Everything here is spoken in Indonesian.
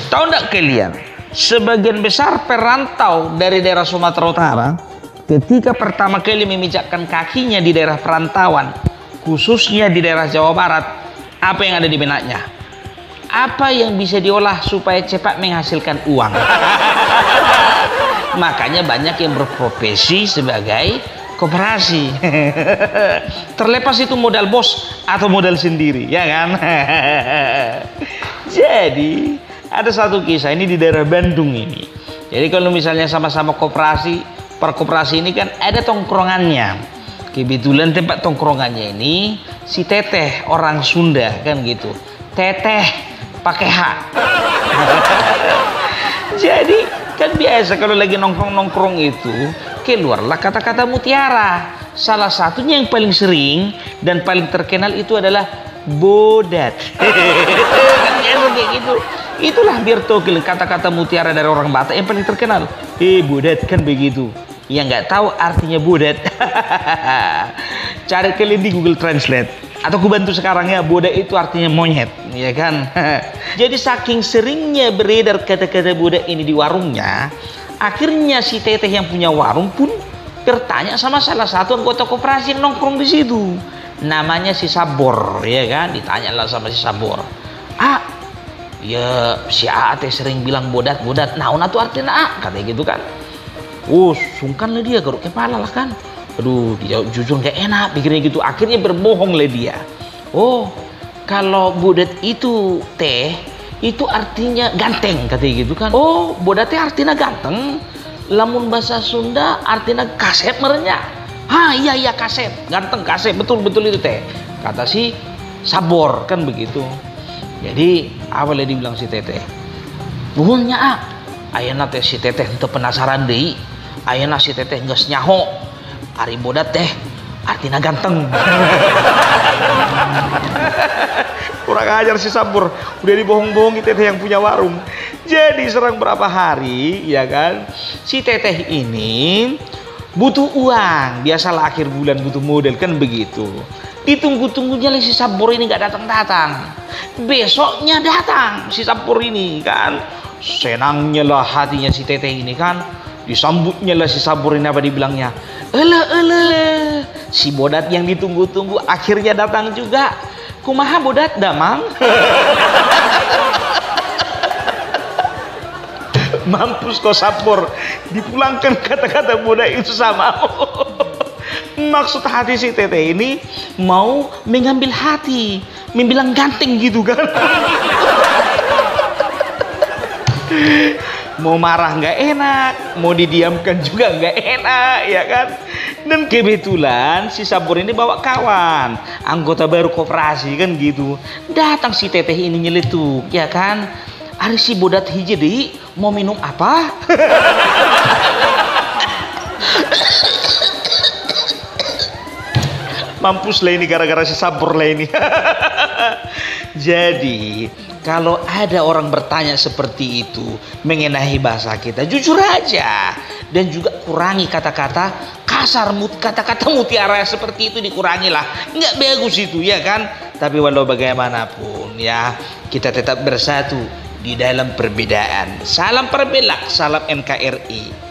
Tahu nggak kalian, sebagian besar perantau dari daerah Sumatera Utara ketika pertama kali memijakkan kakinya di daerah perantauan, khususnya di daerah Jawa Barat, apa yang ada di benaknya? Apa yang bisa diolah supaya cepat menghasilkan uang? Makanya banyak yang berprofesi sebagai koperasi. Terlepas itu modal bos atau modal sendiri, ya kan? Jadi ada satu kisah ini di daerah Bandung ini. Jadi kalau misalnya sama-sama koperasi, perkoperasi ini kan ada tongkrongannya. Kebetulan tempat tongkrongannya ini si Teteh orang Sunda kan gitu. Teteh pakai H. Jadi kan biasa kalau lagi nongkrong-nongkrong itu keluarlah kata-kata mutiara. Salah satunya yang paling sering dan paling terkenal itu adalah bodat. Kan biasa kayak gitu. Itulah biar tahu kata-kata mutiara dari orang Batak yang paling terkenal. Bodat kan begitu. Yang nggak tahu artinya bodat, cari kalian di Google Translate. Atau aku bantu sekarang ya, bodat itu artinya monyet, ya kan? Jadi saking seringnya beredar kata-kata bodat ini di warungnya, akhirnya si Teteh yang punya warung pun bertanya sama salah satu anggota koperasi yang nongkrong di situ. Namanya si Sabor, ya kan? Ditanyalah sama si Sabor. Ya si A teh sering bilang bodat. Naon atuh artinya katanya gitu kan. Sungkan lah dia garuk kepala lah kan. Aduh, dia jujur gak enak pikirnya gitu. Akhirnya berbohong lah dia. Kalau bodat itu teh, itu artinya ganteng katanya gitu kan. Bodat teh artinya ganteng. Lamun bahasa Sunda artinya kasep merenya. Iya kasep, ganteng kasep, betul itu teh. Kata si Sabor kan begitu. Jadi awalnya dibilang si Teteh, buhunnya ayeuna teh si Teteh teu penasaran deui. Ayeuna si Teteh geus nyaho ari bodat teh artina ganteng. Kurang ajar si Sabur, udah dibohong-bohongi Teteh yang punya warung. Jadi serang berapa hari ya kan, si Teteh ini butuh uang, biasalah akhir bulan butuh modal kan begitu. Ditunggu-tunggunya si Sabur ini gak datang-datang. Besoknya datang si Sabur ini kan. Senangnya lah hatinya si Teteh ini kan. Disambutnya lah si Sabur ini, apa dibilangnya? Ele, si bodat yang ditunggu-tunggu akhirnya datang juga. Kumaha bodat damang? Mampus kau Sabur, dipulangkan kata-kata bodat itu sama. Maksud hati si Teteh ini mau mengambil hati, membilang ganteng gitu kan. Mau marah nggak enak, mau didiamkan juga nggak enak, ya kan? Dan kebetulan si Sabur ini bawa kawan, anggota baru koperasi kan gitu. Datang si Teteh ini nyeletuk, ya kan? Ari si bodat hiji deui, mau minum apa? Mampus lah ini gara-gara si Sabur lah ini. Jadi kalau ada orang bertanya seperti itu mengenai bahasa kita, jujur aja. Dan juga kurangi kata-kata kasar, kata-kata mutiara seperti itu dikurangi lah. Nggak bagus itu ya kan. Tapi walau bagaimanapun ya, kita tetap bersatu di dalam perbedaan. Salam perbelak, salam NKRI.